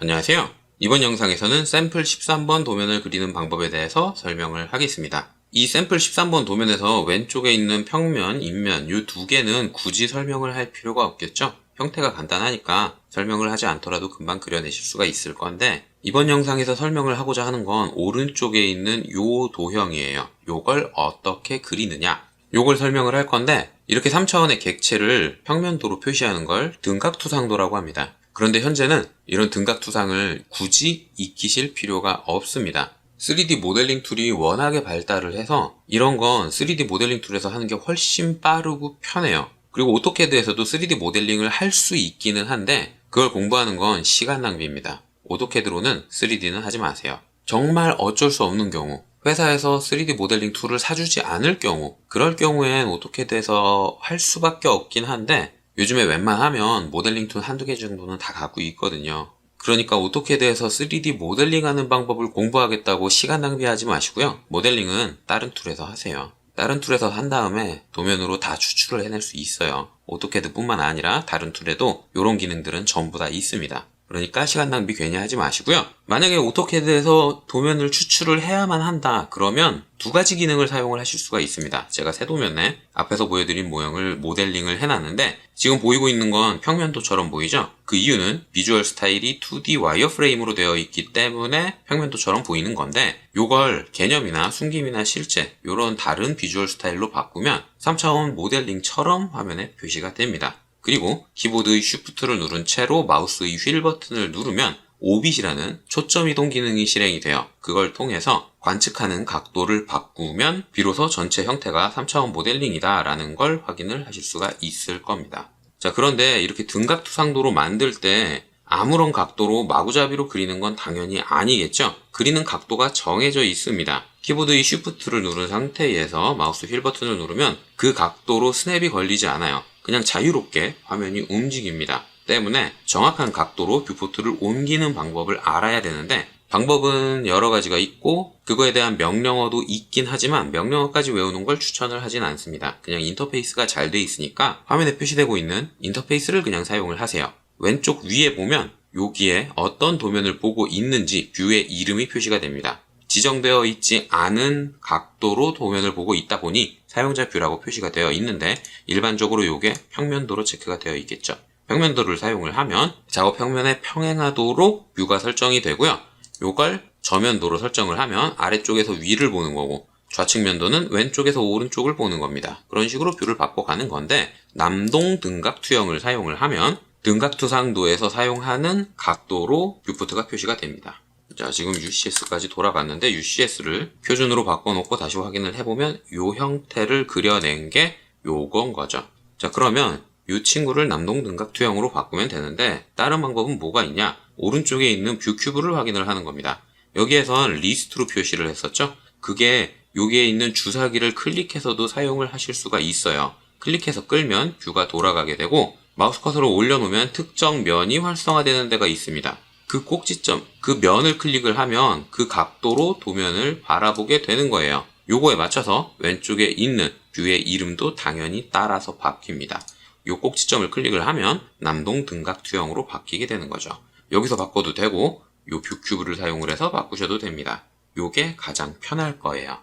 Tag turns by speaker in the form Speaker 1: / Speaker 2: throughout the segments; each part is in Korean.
Speaker 1: 안녕하세요. 이번 영상에서는 샘플 13번 도면을 그리는 방법에 대해서 설명을 하겠습니다. 이 샘플 13번 도면에서 왼쪽에 있는 평면, 인면 이 두 개는 굳이 설명을 할 필요가 없겠죠? 형태가 간단하니까 설명을 하지 않더라도 금방 그려내실 수가 있을 건데, 이번 영상에서 설명을 하고자 하는 건 오른쪽에 있는 요 도형이에요. 요걸 어떻게 그리느냐, 요걸 설명을 할 건데, 이렇게 3차원의 객체를 평면도로 표시하는 걸 등각투상도라고 합니다. 그런데 현재는 이런 등각투상을 굳이 익히실 필요가 없습니다. 3D 모델링 툴이 워낙에 발달을 해서 이런 건 3D 모델링 툴에서 하는 게 훨씬 빠르고 편해요. 그리고 오토캐드에서도 3D 모델링을 할 수 있기는 한데 그걸 공부하는 건 시간 낭비입니다. 오토캐드로는 3D는 하지 마세요. 정말 어쩔 수 없는 경우, 회사에서 3D 모델링 툴을 사주지 않을 경우, 그럴 경우엔 오토캐드에서 할 수밖에 없긴 한데 요즘에 웬만하면 모델링 툴 한두 개 정도는 다 갖고 있거든요. 그러니까 오토캐드에서 3D 모델링하는 방법을 공부하겠다고 시간 낭비하지 마시고요. 모델링은 다른 툴에서 하세요. 다른 툴에서 한 다음에 도면으로 다 추출을 해낼 수 있어요. 오토캐드뿐만 아니라 다른 툴에도 이런 기능들은 전부 다 있습니다. 그러니까 시간 낭비 괜히 하지 마시고요. 만약에 오토캐드에서 도면을 추출을 해야만 한다 그러면 두 가지 기능을 사용을 하실 수가 있습니다. 제가 새 도면에 앞에서 보여드린 모형을 모델링을 해놨는데 지금 보이고 있는 건 평면도처럼 보이죠? 그 이유는 비주얼 스타일이 2D 와이어프레임으로 되어 있기 때문에 평면도처럼 보이는 건데, 요걸 개념이나 숨김이나 실제 이런 다른 비주얼 스타일로 바꾸면 3차원 모델링처럼 화면에 표시가 됩니다. 그리고 키보드의 쉬프트를 누른 채로 마우스의 휠 버튼을 누르면 오빗이라는 초점 이동 기능이 실행이 돼요. 그걸 통해서 관측하는 각도를 바꾸면 비로소 전체 형태가 3차원 모델링이다 라는 걸 확인을 하실 수가 있을 겁니다. 자, 그런데 이렇게 등각투상도로 만들 때 아무런 각도로 마구잡이로 그리는 건 당연히 아니겠죠? 그리는 각도가 정해져 있습니다. 키보드의 쉬프트를 누른 상태에서 마우스 휠 버튼을 누르면 그 각도로 스냅이 걸리지 않아요. 그냥 자유롭게 화면이 움직입니다. 때문에 정확한 각도로 뷰포트를 옮기는 방법을 알아야 되는데, 방법은 여러 가지가 있고 그거에 대한 명령어도 있긴 하지만 명령어까지 외우는 걸 추천을 하진 않습니다. 그냥 인터페이스가 잘 돼 있으니까 화면에 표시되고 있는 인터페이스를 그냥 사용을 하세요. 왼쪽 위에 보면 여기에 어떤 도면을 보고 있는지 뷰의 이름이 표시가 됩니다. 지정되어 있지 않은 각도로 도면을 보고 있다 보니 사용자 뷰라고 표시가 되어 있는데, 일반적으로 이게 평면도로 체크가 되어 있겠죠. 평면도를 사용을 하면 작업 평면에 평행하도록 뷰가 설정이 되고요. 이걸 저면도로 설정을 하면 아래쪽에서 위를 보는 거고, 좌측 면도는 왼쪽에서 오른쪽을 보는 겁니다. 그런 식으로 뷰를 바꿔가는 건데, 남동 등각 투영을 사용을 하면 등각투상도에서 사용하는 각도로 뷰포트가 표시가 됩니다. 자, 지금 UCS까지 돌아갔는데 UCS를 표준으로 바꿔놓고 다시 확인을 해보면 이 형태를 그려낸 게 요건 거죠. 자, 그러면 이 친구를 남동 등각투영으로 바꾸면 되는데 다른 방법은 뭐가 있냐? 오른쪽에 있는 뷰 큐브를 확인을 하는 겁니다. 여기에선 리스트로 표시를 했었죠? 그게 여기에 있는 주사기를 클릭해서도 사용을 하실 수가 있어요. 클릭해서 끌면 뷰가 돌아가게 되고, 마우스 커서를 올려놓으면 특정 면이 활성화되는 데가 있습니다. 그 꼭지점, 그 면을 클릭을 하면 그 각도로 도면을 바라보게 되는 거예요. 요거에 맞춰서 왼쪽에 있는 뷰의 이름도 당연히 따라서 바뀝니다. 요 꼭지점을 클릭을 하면 남동 등각 투영으로 바뀌게 되는 거죠. 여기서 바꿔도 되고 요 뷰 큐브를 사용을 해서 바꾸셔도 됩니다. 요게 가장 편할 거예요.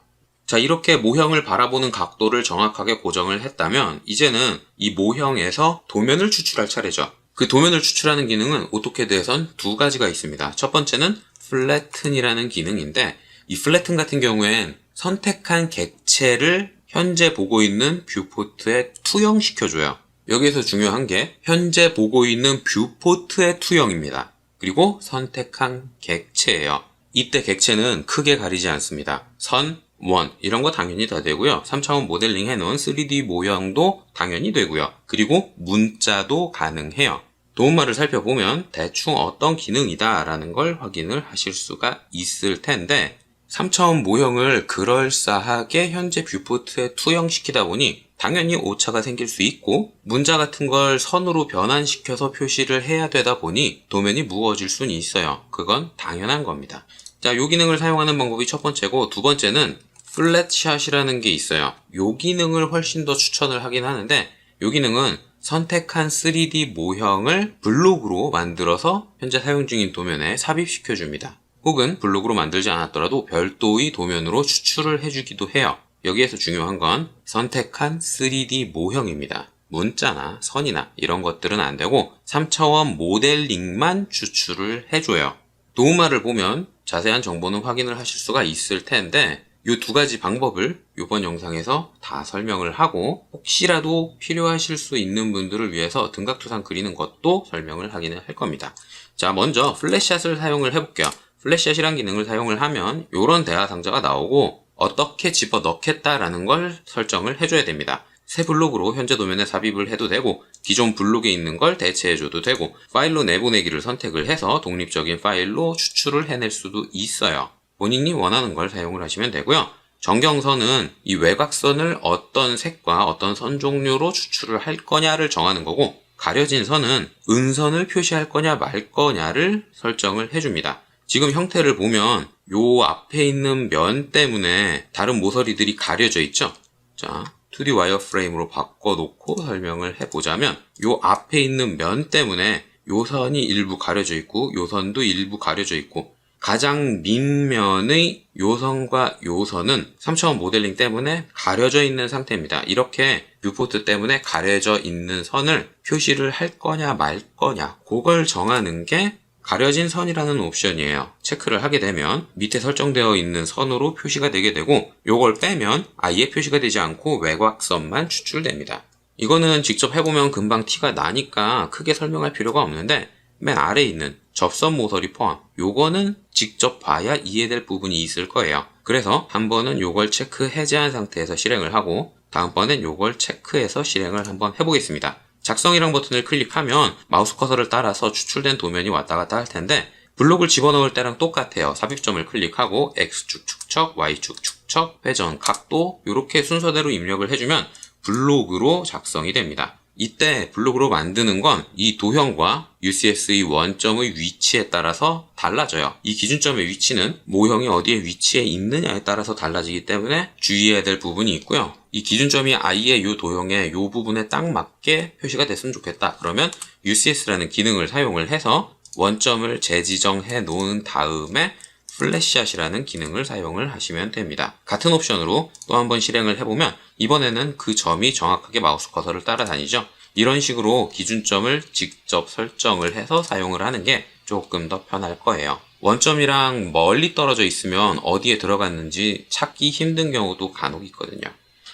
Speaker 1: 자, 이렇게 모형을 바라보는 각도를 정확하게 고정을 했다면 이제는 이 모형에서 도면을 추출할 차례죠. 그 도면을 추출하는 기능은 오토캐드에선 두 가지가 있습니다. 첫 번째는 플래튼이라는 기능인데, 이 플래튼 같은 경우엔 선택한 객체를 현재 보고 있는 뷰포트에 투영시켜줘요. 여기에서 중요한 게 현재 보고 있는 뷰포트의 투영입니다. 그리고 선택한 객체예요. 이때 객체는 크게 가리지 않습니다. 선, 원 이런 거 당연히 다 되고요. 3차원 모델링 해놓은 3D 모형도 당연히 되고요. 그리고 문자도 가능해요. 도움말을 살펴보면 대충 어떤 기능이다 라는 걸 확인을 하실 수가 있을 텐데, 3차원 모형을 그럴싸하게 현재 뷰포트에 투영시키다 보니 당연히 오차가 생길 수 있고, 문자 같은 걸 선으로 변환시켜서 표시를 해야 되다 보니 도면이 무거워질 수는 있어요. 그건 당연한 겁니다. 자, 요 기능을 사용하는 방법이 첫 번째고, 두 번째는 플랫샷이라는 게 있어요. 요 기능을 훨씬 더 추천을 하긴 하는데, 요 기능은 선택한 3D 모형을 블록으로 만들어서 현재 사용 중인 도면에 삽입시켜 줍니다. 혹은 블록으로 만들지 않았더라도 별도의 도면으로 추출을 해주기도 해요. 여기에서 중요한 건 선택한 3D 모형입니다. 문자나 선이나 이런 것들은 안 되고 3차원 모델링만 추출을 해줘요. 도우마를 보면 자세한 정보는 확인을 하실 수가 있을 텐데 이 두 가지 방법을 이번 영상에서 다 설명을 하고 혹시라도 필요하실 수 있는 분들을 위해서 등각투상 그리는 것도 설명을 하기는 할 겁니다. 자, 먼저 플랫샷을 사용을 해볼게요. 플랫샷이란 기능을 사용을 하면 이런 대화 상자가 나오고 어떻게 집어넣겠다라는 걸 설정을 해줘야 됩니다. 새 블록으로 현재 도면에 삽입을 해도 되고 기존 블록에 있는 걸 대체해줘도 되고 파일로 내보내기를 선택을 해서 독립적인 파일로 추출을 해낼 수도 있어요. 본인이 원하는 걸 사용을 하시면 되고요. 정경선은 이 외곽선을 어떤 색과 어떤 선 종류로 추출을 할 거냐를 정하는 거고 가려진 선은 은선을 표시할 거냐 말 거냐를 설정을 해줍니다. 지금 형태를 보면 요 앞에 있는 면 때문에 다른 모서리들이 가려져 있죠. 자, 2D 와이어프레임으로 바꿔놓고 설명을 해보자면 요 앞에 있는 면 때문에 요 선이 일부 가려져 있고 요 선도 일부 가려져 있고 가장 밑면의 요 선과 요 선은 3차원 모델링 때문에 가려져 있는 상태입니다. 이렇게 뷰포트 때문에 가려져 있는 선을 표시를 할 거냐 말 거냐 그걸 정하는 게 가려진 선이라는 옵션이에요. 체크를 하게 되면 밑에 설정되어 있는 선으로 표시가 되게 되고 요걸 빼면 아예 표시가 되지 않고 외곽선만 추출됩니다. 이거는 직접 해보면 금방 티가 나니까 크게 설명할 필요가 없는데 맨 아래에 있는 접선 모서리 포함 요거는 직접 봐야 이해될 부분이 있을 거예요. 그래서 한 번은 요걸 체크 해제한 상태에서 실행을 하고 다음번엔 요걸 체크해서 실행을 한번 해보겠습니다. 작성이랑 버튼을 클릭하면 마우스 커서를 따라서 추출된 도면이 왔다 갔다 할 텐데 블록을 집어넣을 때랑 똑같아요. 삽입점을 클릭하고 X축 축척, Y축 축척, 회전, 각도 이렇게 순서대로 입력을 해주면 블록으로 작성이 됩니다. 이때 블록으로 만드는 건 이 도형과 UCS의 원점의 위치에 따라서 달라져요. 이 기준점의 위치는 모형이 어디에 위치해 있느냐에 따라서 달라지기 때문에 주의해야 될 부분이 있고요. 이 기준점이 아예 이 도형의 이 부분에 딱 맞게 표시가 됐으면 좋겠다. 그러면 UCS라는 기능을 사용을 해서 원점을 재지정해 놓은 다음에 플랫샷이라는 기능을 사용을 하시면 됩니다. 같은 옵션으로 또 한번 실행을 해보면 이번에는 그 점이 정확하게 마우스 커서를 따라다니죠. 이런 식으로 기준점을 직접 설정을 해서 사용을 하는 게 조금 더 편할 거예요. 원점이랑 멀리 떨어져 있으면 어디에 들어갔는지 찾기 힘든 경우도 간혹 있거든요.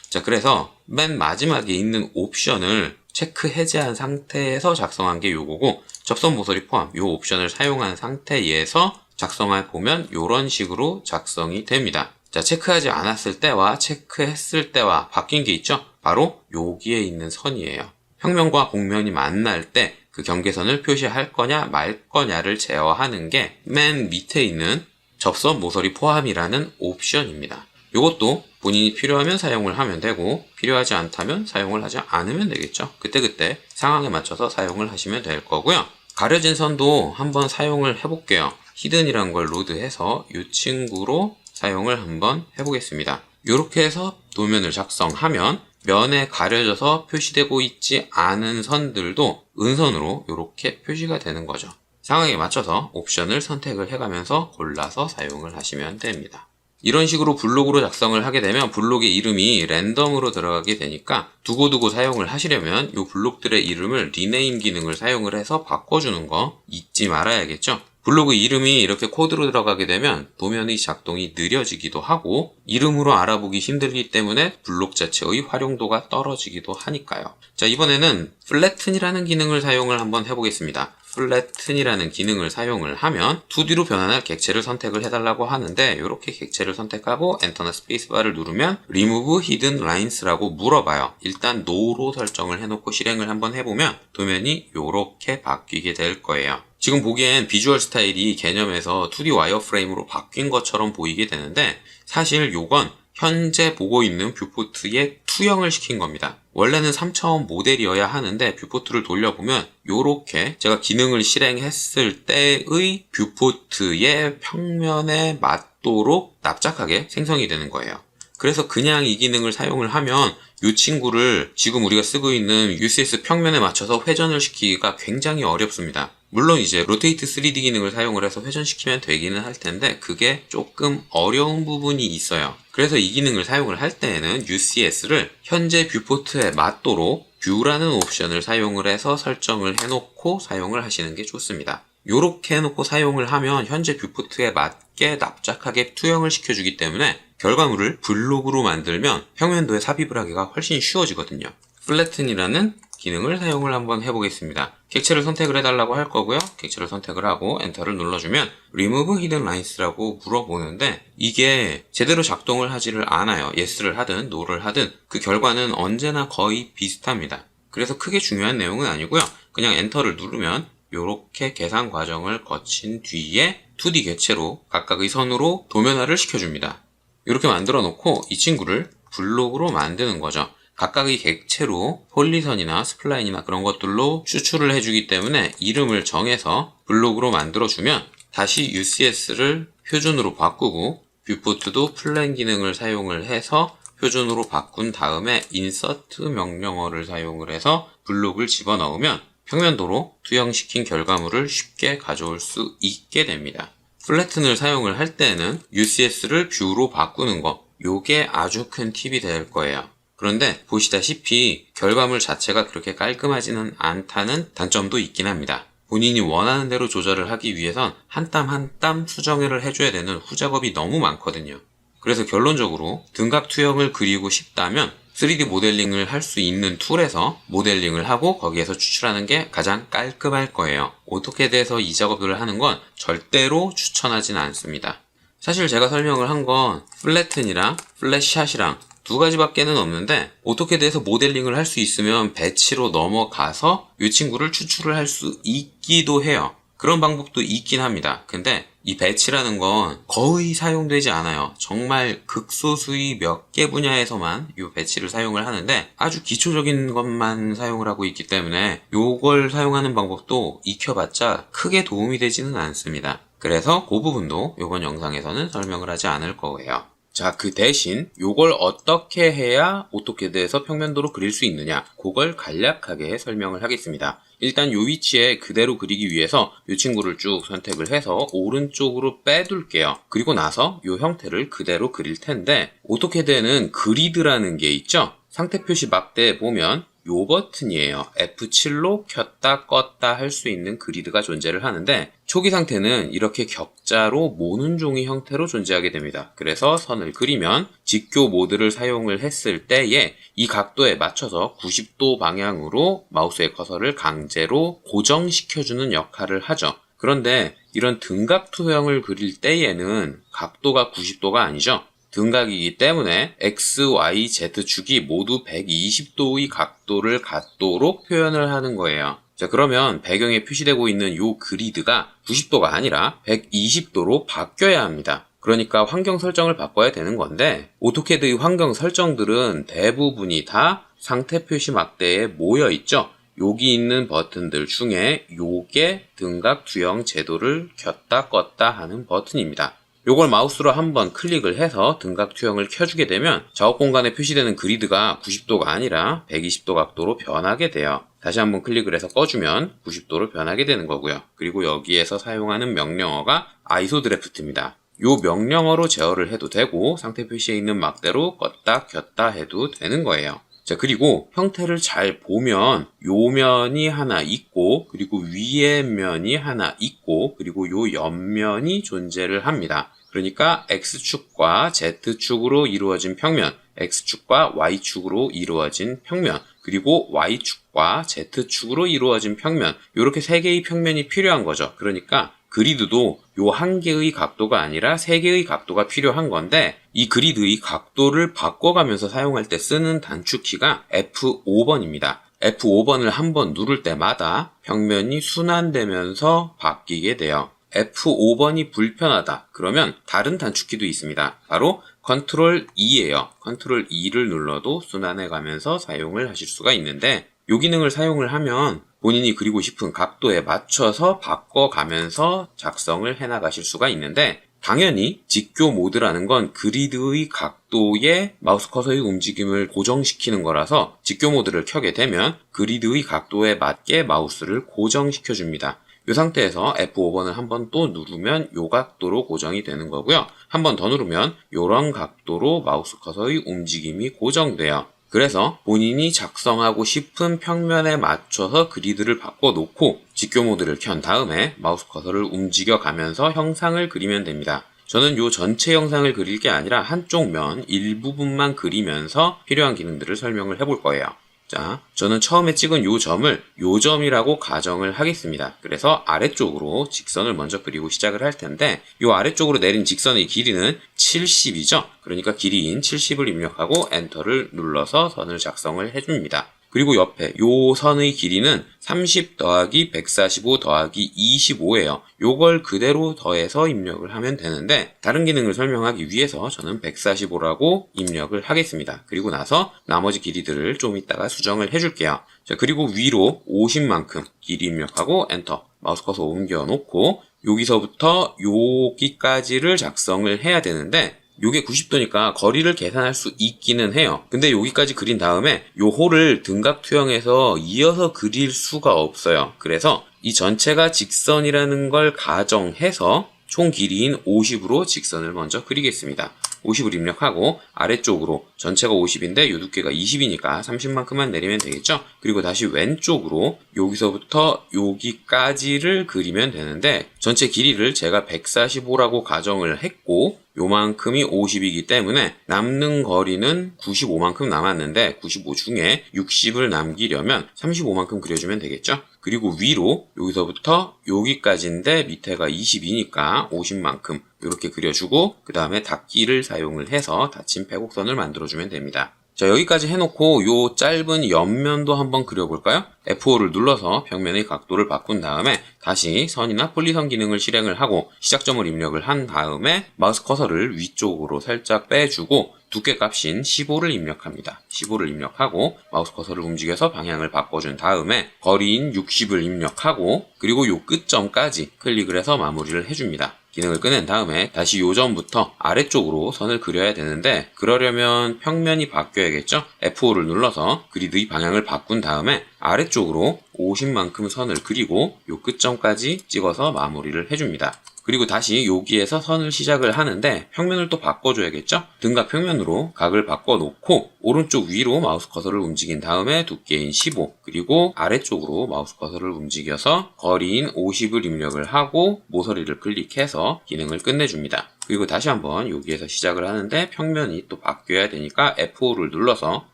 Speaker 1: 자, 그래서 맨 마지막에 있는 옵션을 체크 해제한 상태에서 작성한 게 요거고 접선 모서리 포함 요 옵션을 사용한 상태에서 작성해 보면 이런 식으로 작성이 됩니다. 자, 체크하지 않았을 때와 체크했을 때와 바뀐 게 있죠? 바로 여기에 있는 선이에요. 평면과 곡면이 만날 때 그 경계선을 표시할 거냐 말 거냐를 제어하는 게 맨 밑에 있는 접선 모서리 포함이라는 옵션입니다. 이것도 본인이 필요하면 사용을 하면 되고 필요하지 않다면 사용을 하지 않으면 되겠죠. 그때그때 상황에 맞춰서 사용을 하시면 될 거고요. 가려진 선도 한번 사용을 해볼게요. 히든이란 걸 로드해서 이 친구로 사용을 한번 해보겠습니다. 이렇게 해서 도면을 작성하면 면에 가려져서 표시되고 있지 않은 선들도 은선으로 이렇게 표시가 되는 거죠. 상황에 맞춰서 옵션을 선택을 해가면서 골라서 사용을 하시면 됩니다. 이런 식으로 블록으로 작성을 하게 되면 블록의 이름이 랜덤으로 들어가게 되니까 두고두고 사용을 하시려면 이 블록들의 이름을 리네임 기능을 사용을 해서 바꿔주는 거 잊지 말아야겠죠. 블록의 이름이 이렇게 코드로 들어가게 되면 도면의 작동이 느려지기도 하고 이름으로 알아보기 힘들기 때문에 블록 자체의 활용도가 떨어지기도 하니까요. 자, 이번에는 플래튼이라는 기능을 사용을 한번 해보겠습니다. 플래튼이라는 기능을 사용을 하면 2D로 변환할 객체를 선택을 해달라고 하는데 이렇게 객체를 선택하고 엔터나 스페이스바를 누르면 Remove Hidden Lines라고 물어봐요. 일단 No로 설정을 해놓고 실행을 한번 해보면 도면이 이렇게 바뀌게 될 거예요. 지금 보기엔 비주얼 스타일이 개념에서 2D 와이어프레임으로 바뀐 것처럼 보이게 되는데 사실 요건 현재 보고 있는 뷰포트에 투영을 시킨 겁니다. 원래는 3차원 모델이어야 하는데 뷰포트를 돌려보면 요렇게 제가 기능을 실행했을 때의 뷰포트의 평면에 맞도록 납작하게 생성이 되는 거예요. 그래서 그냥 이 기능을 사용을 하면 이 친구를 지금 우리가 쓰고 있는 UCS 평면에 맞춰서 회전을 시키기가 굉장히 어렵습니다. 물론 이제 로테이트 3D 기능을 사용을 해서 회전시키면 되기는 할 텐데 그게 조금 어려운 부분이 있어요. 그래서 이 기능을 사용을 할 때에는 UCS를 현재 뷰포트에 맞도록 뷰라는 옵션을 사용을 해서 설정을 해놓고 사용을 하시는 게 좋습니다. 요렇게 해놓고 사용을 하면 현재 뷰포트에 맞게 납작하게 투영을 시켜주기 때문에 결과물을 블록으로 만들면 평면도에 삽입을 하기가 훨씬 쉬워지거든요. 플래튼이라는 기능을 사용을 한번 해보겠습니다. 객체를 선택을 해달라고 할 거고요. 객체를 선택을 하고 엔터를 눌러주면 Remove Hidden Lines라고 물어보는데 이게 제대로 작동을 하지를 않아요. Yes를 하든 No를 하든 그 결과는 언제나 거의 비슷합니다. 그래서 크게 중요한 내용은 아니고요. 그냥 엔터를 누르면 이렇게 계산 과정을 거친 뒤에 2D 객체로 각각의 선으로 도면화를 시켜줍니다. 이렇게 만들어 놓고 이 친구를 블록으로 만드는 거죠. 각각의 객체로 폴리선이나 스플라인이나 그런 것들로 추출을 해주기 때문에 이름을 정해서 블록으로 만들어주면 다시 UCS를 표준으로 바꾸고 뷰포트도 플랜 기능을 사용을 해서 표준으로 바꾼 다음에 인서트 명령어를 사용을 해서 블록을 집어넣으면 평면도로 투영시킨 결과물을 쉽게 가져올 수 있게 됩니다. 플래튼을 사용을 할 때는 UCS를 뷰로 바꾸는 거, 요게 아주 큰 팁이 될 거예요. 그런데 보시다시피 결과물 자체가 그렇게 깔끔하지는 않다는 단점도 있긴 합니다. 본인이 원하는 대로 조절을 하기 위해선 한 땀 한 땀 수정을 해줘야 되는 후작업이 너무 많거든요. 그래서 결론적으로 등각 투영을 그리고 싶다면 3D 모델링을 할 수 있는 툴에서 모델링을 하고 거기에서 추출하는 게 가장 깔끔할 거예요. 오토캐드에서 이 작업을 하는 건 절대로 추천하지는 않습니다. 사실 제가 설명을 한 건 플래튼이랑 플랫샷이랑 두 가지밖에는 없는데 오토캐드에서 모델링을 할 수 있으면 배치로 넘어가서 이 친구를 추출을 할 수 있기도 해요. 그런 방법도 있긴 합니다. 근데 이 배치라는 건 거의 사용되지 않아요. 정말 극소수의 몇 개 분야에서만 이 배치를 사용을 하는데 아주 기초적인 것만 사용을 하고 있기 때문에 이걸 사용하는 방법도 익혀봤자 크게 도움이 되지는 않습니다. 그래서 그 부분도 이번 영상에서는 설명을 하지 않을 거예요. 자, 그 대신 요걸 어떻게 해야 오토캐드에서 평면도로 그릴 수 있느냐, 그걸 간략하게 설명을 하겠습니다. 일단 요 위치에 그대로 그리기 위해서 이 친구를 쭉 선택을 해서 오른쪽으로 빼둘게요. 그리고 나서 요 형태를 그대로 그릴 텐데 오토캐드에는 그리드라는 게 있죠? 상태 표시 막대에 보면 요 버튼이에요. F7로 켰다 껐다 할 수 있는 그리드가 존재를 하는데 초기 상태는 이렇게 격자로 모는 종이 형태로 존재하게 됩니다. 그래서 선을 그리면 직교 모드를 사용을 했을 때에 이 각도에 맞춰서 90도 방향으로 마우스의 커서를 강제로 고정시켜주는 역할을 하죠. 그런데 이런 등각 투영을 그릴 때에는 각도가 90도가 아니죠. 등각이기 때문에 X, Y, Z축이 모두 120도의 각도를 갖도록 표현을 하는 거예요. 자, 그러면 배경에 표시되고 있는 요 그리드가 90도가 아니라 120도로 바뀌어야 합니다. 그러니까 환경 설정을 바꿔야 되는 건데 오토캐드의 환경 설정들은 대부분이 다 상태 표시 막대에 모여 있죠. 여기 있는 버튼들 중에 요게 등각 투영 제도를 켰다 껐다 하는 버튼입니다. 요걸 마우스로 한번 클릭을 해서 등각 투영을 켜주게 되면 작업 공간에 표시되는 그리드가 90도가 아니라 120도 각도로 변하게 돼요. 다시 한번 클릭을 해서 꺼주면 90도로 변하게 되는 거고요. 그리고 여기에서 사용하는 명령어가 아이소드래프트입니다. 요 명령어로 제어를 해도 되고 상태 표시에 있는 막대로 껐다 켰다 해도 되는 거예요. 자, 그리고 형태를 잘 보면 요 면이 하나 있고 그리고 위에 면이 하나 있고 그리고 요 옆면이 존재를 합니다. 그러니까 X축과 Z축으로 이루어진 평면, X축과 Y축으로 이루어진 평면, 그리고 Y축과 Z축으로 이루어진 평면, 이렇게 세 개의 평면이 필요한 거죠. 그러니까 그리드도 요 한 개의 각도가 아니라 세 개의 각도가 필요한 건데 이 그리드의 각도를 바꿔가면서 사용할 때 쓰는 단축키가 F5번입니다. F5번을 한번 누를 때마다 평면이 순환되면서 바뀌게 돼요. F5번이 불편하다. 그러면 다른 단축키도 있습니다. 바로 Ctrl E예요. Ctrl E를 눌러도 순환해가면서 사용을 하실 수가 있는데 이 기능을 사용을 하면 본인이 그리고 싶은 각도에 맞춰서 바꿔가면서 작성을 해나가실 수가 있는데 당연히 직교 모드라는 건 그리드의 각도에 마우스 커서의 움직임을 고정시키는 거라서 직교 모드를 켜게 되면 그리드의 각도에 맞게 마우스를 고정시켜 줍니다. 이 상태에서 F5번을 한 번 또 누르면 이 각도로 고정이 되는 거고요. 한 번 더 누르면 이런 각도로 마우스 커서의 움직임이 고정돼요. 그래서 본인이 작성하고 싶은 평면에 맞춰서 그리드를 바꿔놓고 직교 모드를 켠 다음에 마우스 커서를 움직여 가면서 형상을 그리면 됩니다. 저는 이 전체 영상을 그릴 게 아니라 한쪽 면 일부분만 그리면서 필요한 기능들을 설명을 해볼 거예요. 자, 저는 처음에 찍은 요 점을 요점이라고 가정을 하겠습니다. 그래서 아래쪽으로 직선을 먼저 그리고 시작을 할 텐데 요 아래쪽으로 내린 직선의 길이는 70이죠. 그러니까 길이인 70을 입력하고 엔터를 눌러서 선을 작성을 해줍니다. 그리고 옆에 요 선의 길이는 30 더하기 145 더하기 25예요. 요걸 그대로 더해서 입력을 하면 되는데 다른 기능을 설명하기 위해서 저는 145라고 입력을 하겠습니다. 그리고 나서 나머지 길이들을 좀 이따가 수정을 해줄게요. 자, 그리고 위로 50만큼 길이 입력하고 엔터. 마우스 커서 옮겨 놓고 여기서부터 여기까지를 작성을 해야 되는데 요게 90도니까 거리를 계산할 수 있기는 해요. 근데 여기까지 그린 다음에 요 홀을 등각투영해서 이어서 그릴 수가 없어요. 그래서 이 전체가 직선이라는 걸 가정해서 총 길이인 50으로 직선을 먼저 그리겠습니다. 50을 입력하고 아래쪽으로 전체가 50인데 요 두께가 20이니까 30만큼만 내리면 되겠죠? 그리고 다시 왼쪽으로 여기서부터 여기까지를 그리면 되는데 전체 길이를 제가 145라고 가정을 했고 요만큼이 50이기 때문에 남는 거리는 95만큼 남았는데 95 중에 60을 남기려면 35만큼 그려주면 되겠죠? 그리고 위로 여기서부터 여기까지인데 밑에가 20이니까 50만큼 이렇게 그려주고 그 다음에 닫기를 사용을 해서 닫힌 빼곡선을 만들어주면 됩니다. 자, 여기까지 해놓고 요 짧은 옆면도 한번 그려볼까요? F5를 눌러서 평면의 각도를 바꾼 다음에 다시 선이나 폴리선 기능을 실행을 하고 시작점을 입력을 한 다음에 마우스 커서를 위쪽으로 살짝 빼주고 두께 값인 15를 입력합니다. 15를 입력하고 마우스 커서를 움직여서 방향을 바꿔준 다음에 거리인 60을 입력하고 그리고 요 끝점까지 클릭을 해서 마무리를 해줍니다. 기능을 꺼낸 다음에 다시 요점부터 아래쪽으로 선을 그려야 되는데 그러려면 평면이 바뀌어야겠죠? F5를 눌러서 그리드의 방향을 바꾼 다음에 아래쪽으로 50만큼 선을 그리고 요 끝점까지 찍어서 마무리를 해줍니다. 그리고 다시 여기에서 선을 시작을 하는데 평면을 또 바꿔줘야겠죠? 등각 평면으로 각을 바꿔놓고 오른쪽 위로 마우스 커서를 움직인 다음에 두께인 15 그리고 아래쪽으로 마우스 커서를 움직여서 거리인 50을 입력을 하고 모서리를 클릭해서 기능을 끝내줍니다. 그리고 다시 한번 여기에서 시작을 하는데 평면이 또 바뀌어야 되니까 F5를 눌러서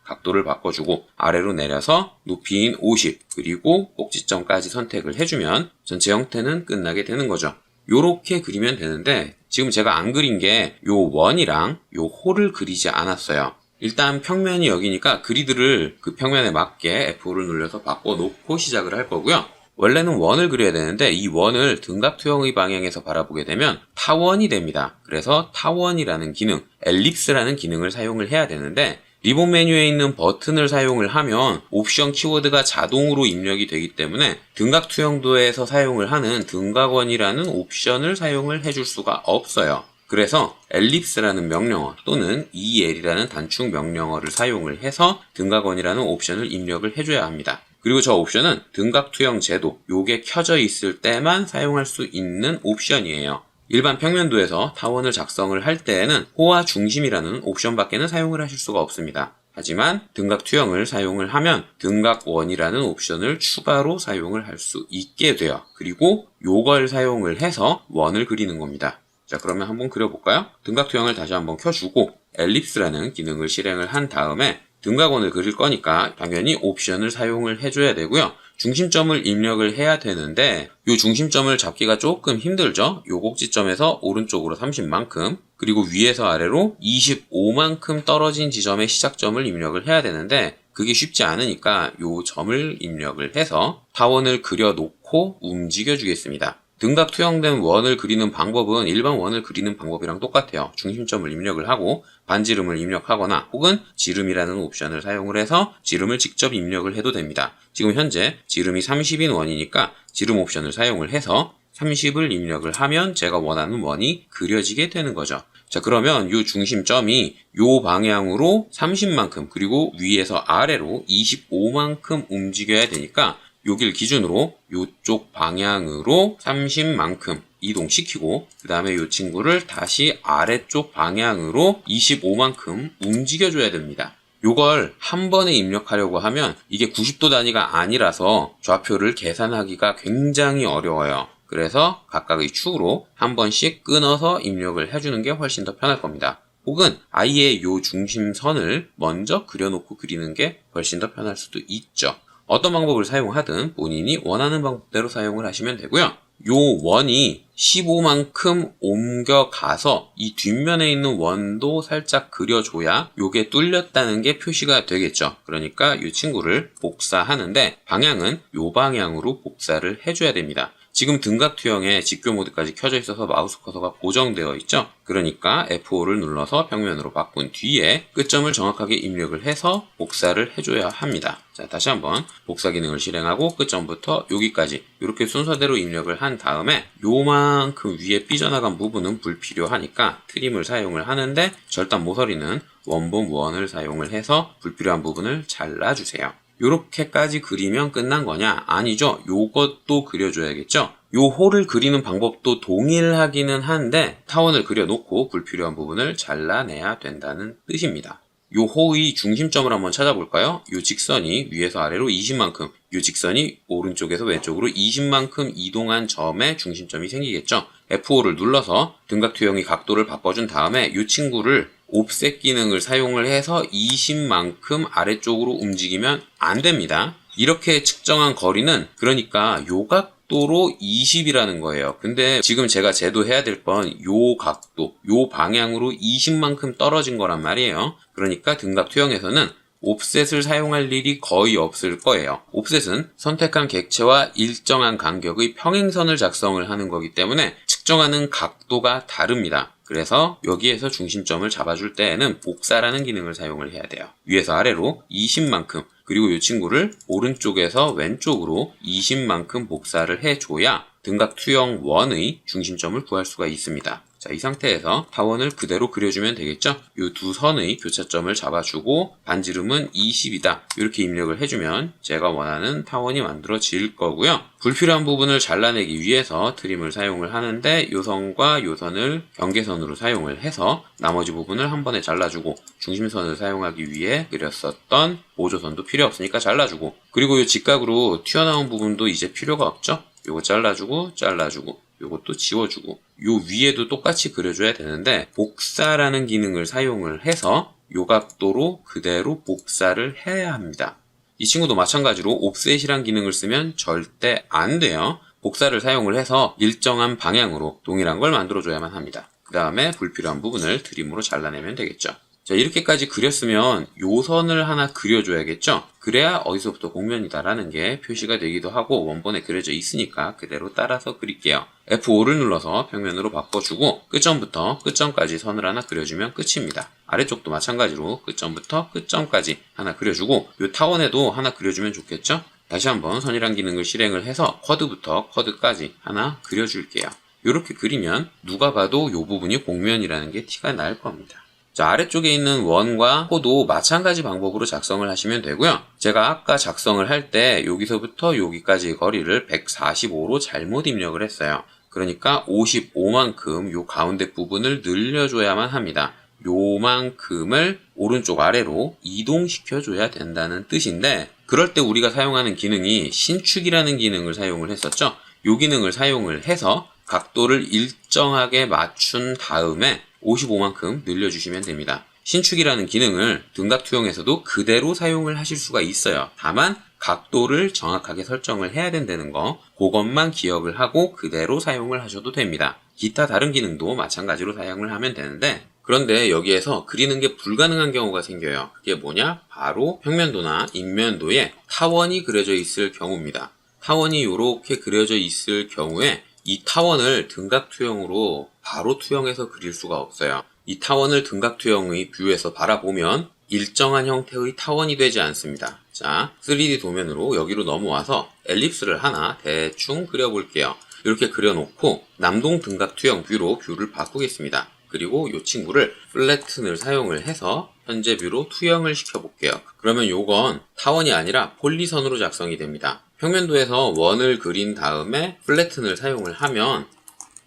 Speaker 1: 각도를 바꿔주고 아래로 내려서 높이인 50 그리고 꼭지점까지 선택을 해주면 전체 형태는 끝나게 되는 거죠. 요렇게 그리면 되는데 지금 제가 안 그린 게 요 원이랑 요 홀을 그리지 않았어요. 일단 평면이 여기니까 그리드를 그 평면에 맞게 F5를 눌러서 바꿔놓고 시작을 할 거고요. 원래는 원을 그려야 되는데 이 원을 등각투영의 방향에서 바라보게 되면 타원이 됩니다. 그래서 타원이라는 기능, 엘립스라는 기능을 사용을 해야 되는데 리본 메뉴에 있는 버튼을 사용을 하면 옵션 키워드가 자동으로 입력이 되기 때문에 등각투영도에서 사용을 하는 등각원이라는 옵션을 사용을 해줄 수가 없어요. 그래서 엘립스라는 명령어 또는 el이라는 단축 명령어를 사용을 해서 등각원이라는 옵션을 입력을 해줘야 합니다. 그리고 저 옵션은 등각투영 제도, 요게 켜져 있을 때만 사용할 수 있는 옵션이에요. 일반 평면도에서 타원을 작성을 할 때에는 호와 중심이라는 옵션밖에는 사용을 하실 수가 없습니다. 하지만 등각투영을 사용을 하면 등각원이라는 옵션을 추가로 사용을 할 수 있게 돼요. 그리고 요걸 사용을 해서 원을 그리는 겁니다. 자, 그러면 한번 그려볼까요? 등각투영을 다시 한번 켜주고 엘립스라는 기능을 실행을 한 다음에 등각원을 그릴 거니까 당연히 옵션을 사용을 해줘야 되고요. 중심점을 입력을 해야 되는데 이 중심점을 잡기가 조금 힘들죠. 요 꼭지점에서 오른쪽으로 30만큼 그리고 위에서 아래로 25만큼 떨어진 지점의 시작점을 입력을 해야 되는데 그게 쉽지 않으니까 요 점을 입력을 해서 타원을 그려놓고 움직여 주겠습니다. 등각 투영된 원을 그리는 방법은 일반 원을 그리는 방법이랑 똑같아요. 중심점을 입력을 하고 반지름을 입력하거나 혹은 지름이라는 옵션을 사용을 해서 지름을 직접 입력을 해도 됩니다. 지금 현재 지름이 30인 원이니까 지름 옵션을 사용을 해서 30을 입력을 하면 제가 원하는 원이 그려지게 되는 거죠. 자, 그러면 이 중심점이 이 방향으로 30만큼 그리고 위에서 아래로 25만큼 움직여야 되니까 여길 기준으로 이쪽 방향으로 30만큼 이동시키고 그 다음에 이 친구를 다시 아래쪽 방향으로 25만큼 움직여줘야 됩니다. 요걸 한 번에 입력하려고 하면 이게 90도 단위가 아니라서 좌표를 계산하기가 굉장히 어려워요. 그래서 각각의 축으로 한 번씩 끊어서 입력을 해주는 게 훨씬 더 편할 겁니다. 혹은 아예 요 중심선을 먼저 그려놓고 그리는 게 훨씬 더 편할 수도 있죠. 어떤 방법을 사용하든 본인이 원하는 방법대로 사용을 하시면 되고요. 요 원이 15만큼 옮겨가서 이 뒷면에 있는 원도 살짝 그려줘야 요게 뚫렸다는 게 표시가 되겠죠. 그러니까 이 친구를 복사하는데 방향은 요 방향으로 복사를 해줘야 됩니다. 지금 등각투영에 직교 모드까지 켜져 있어서 마우스 커서가 고정되어 있죠. 그러니까 F5를 눌러서 평면으로 바꾼 뒤에 끝점을 정확하게 입력을 해서 복사를 해줘야 합니다. 자, 다시 한번 복사 기능을 실행하고 끝점부터 여기까지 이렇게 순서대로 입력을 한 다음에 요만큼 위에 삐져나간 부분은 불필요하니까 트림을 사용을 하는데 절단 모서리는 원본 원을 사용을 해서 불필요한 부분을 잘라주세요. 요렇게까지 그리면 끝난 거냐? 아니죠. 요것도 그려줘야겠죠. 요 홀을 그리는 방법도 동일하기는 한데 타원을 그려놓고 불필요한 부분을 잘라내야 된다는 뜻입니다. 요 호의 중심점을 한번 찾아볼까요? 요 직선이 위에서 아래로 20만큼, 요 직선이 오른쪽에서 왼쪽으로 20만큼 이동한 점에 중심점이 생기겠죠. F5를 눌러서 등각투영이 각도를 바꿔준 다음에 요 친구를 옵셋 기능을 사용을 해서 20만큼 아래쪽으로 움직이면 안 됩니다. 이렇게 측정한 거리는 그러니까 요 각도로 20이라는 거예요. 근데 지금 제가 제도해야 될 건 요 각도, 요 방향으로 20만큼 떨어진 거란 말이에요. 그러니까 등각투영에서는 옵셋을 사용할 일이 거의 없을 거예요. 옵셋은 선택한 객체와 일정한 간격의 평행선을 작성을 하는 거기 때문에 측정하는 각도가 다릅니다. 그래서 여기에서 중심점을 잡아줄 때에는 복사라는 기능을 사용을 해야 돼요. 위에서 아래로 20만큼 그리고 이 친구를 오른쪽에서 왼쪽으로 20만큼 복사를 해줘야 등각투영 원의 중심점을 구할 수가 있습니다. 자, 이 상태에서 타원을 그대로 그려주면 되겠죠? 이 두 선의 교차점을 잡아주고 반지름은 20이다. 이렇게 입력을 해주면 제가 원하는 타원이 만들어질 거고요. 불필요한 부분을 잘라내기 위해서 트림을 사용을 하는데 이 선과 이 선을 경계선으로 사용을 해서 나머지 부분을 한 번에 잘라주고 중심선을 사용하기 위해 그렸었던 보조선도 필요 없으니까 잘라주고 그리고 이 직각으로 튀어나온 부분도 이제 필요가 없죠? 요거 잘라주고 요것도 지워주고 요 위에도 똑같이 그려줘야 되는데 복사라는 기능을 사용을 해서 요 각도로 그대로 복사를 해야 합니다. 이 친구도 마찬가지로 옵셋이란 기능을 쓰면 절대 안 돼요. 복사를 사용을 해서 일정한 방향으로 동일한 걸 만들어줘야만 합니다. 그 다음에 불필요한 부분을 트림으로 잘라내면 되겠죠. 자, 이렇게까지 그렸으면 요 선을 하나 그려줘야겠죠? 그래야 어디서부터 곡면이다라는 게 표시가 되기도 하고 원본에 그려져 있으니까 그대로 따라서 그릴게요. F5를 눌러서 평면으로 바꿔주고 끝점부터 끝점까지 선을 하나 그려주면 끝입니다. 아래쪽도 마찬가지로 끝점부터 끝점까지 하나 그려주고 요 타원에도 하나 그려주면 좋겠죠? 다시 한번 선이란 기능을 실행을 해서 쿼드부터 쿼드까지 하나 그려줄게요. 이렇게 그리면 누가 봐도 요 부분이 곡면이라는 게 티가 날 겁니다. 자, 아래쪽에 있는 원과 호도 마찬가지 방법으로 작성을 하시면 되고요. 제가 아까 작성을 할 때 여기서부터 여기까지의 거리를 145로 잘못 입력을 했어요. 그러니까 55만큼 요 가운데 부분을 늘려줘야만 합니다. 요만큼을 오른쪽 아래로 이동시켜줘야 된다는 뜻인데 그럴 때 우리가 사용하는 기능이 신축이라는 기능을 사용을 했었죠. 요 기능을 사용을 해서 각도를 일정하게 맞춘 다음에 55만큼 늘려주시면 됩니다. 신축이라는 기능을 등각투영에서도 그대로 사용을 하실 수가 있어요. 다만 각도를 정확하게 설정을 해야 된다는 거 그것만 기억을 하고 그대로 사용을 하셔도 됩니다. 기타 다른 기능도 마찬가지로 사용을 하면 되는데 그런데 여기에서 그리는 게 불가능한 경우가 생겨요. 그게 뭐냐? 바로 평면도나 인면도에 타원이 그려져 있을 경우입니다. 타원이 이렇게 그려져 있을 경우에 이 타원을 등각투영으로 바로 투영해서 그릴 수가 없어요. 이 타원을 등각투영의 뷰에서 바라보면 일정한 형태의 타원이 되지 않습니다. 자, 3D 도면으로 여기로 넘어와서 엘립스를 하나 대충 그려볼게요. 이렇게 그려놓고 남동 등각 투영 뷰로 뷰를 바꾸겠습니다. 그리고 이 친구를 플래튼을 사용을 해서 현재 뷰로 투영을 시켜볼게요. 그러면 요건 타원이 아니라 폴리선으로 작성이 됩니다. 평면도에서 원을 그린 다음에 플래튼을 사용을 하면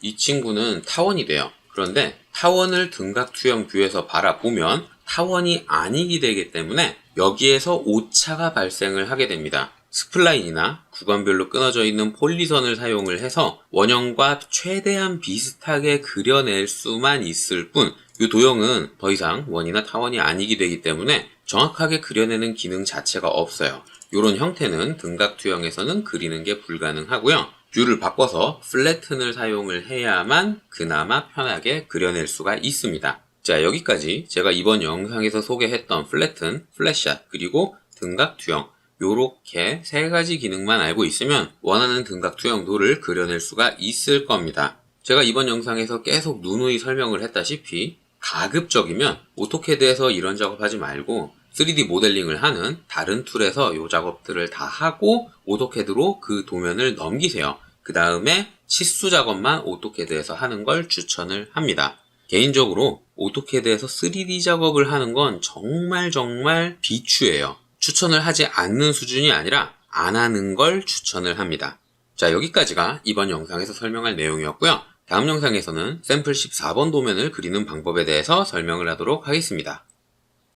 Speaker 1: 이 친구는 타원이 돼요. 그런데 타원을 등각 투영 뷰에서 바라보면 타원이 아니게 되기 때문에 여기에서 오차가 발생을 하게 됩니다. 스플라인이나 구간별로 끊어져 있는 폴리선을 사용을 해서 원형과 최대한 비슷하게 그려낼 수만 있을 뿐, 이 도형은 더 이상 원이나 타원이 아니게 되기 때문에 정확하게 그려내는 기능 자체가 없어요. 이런 형태는 등각 투영에서는 그리는 게 불가능하고요. 뷰를 바꿔서 플래튼을 사용을 해야만 그나마 편하게 그려낼 수가 있습니다. 자, 여기까지 제가 이번 영상에서 소개했던 플래튼, 플랫샷, 그리고 등각 투영, 요렇게 세 가지 기능만 알고 있으면 원하는 등각 투영도를 그려낼 수가 있을 겁니다. 제가 이번 영상에서 계속 누누이 설명을 했다시피 가급적이면 오토캐드에서 이런 작업하지 말고 3D 모델링을 하는 다른 툴에서 이 작업들을 다 하고 오토캐드로 그 도면을 넘기세요. 그 다음에 치수 작업만 오토캐드에서 하는 걸 추천을 합니다. 개인적으로 오토캐드에서 3D 작업을 하는 건 정말 비추예요. 추천을 하지 않는 수준이 아니라 안 하는 걸 추천을 합니다. 자, 여기까지가 이번 영상에서 설명할 내용이었고요. 다음 영상에서는 샘플 14번 도면을 그리는 방법에 대해서 설명을 하도록 하겠습니다.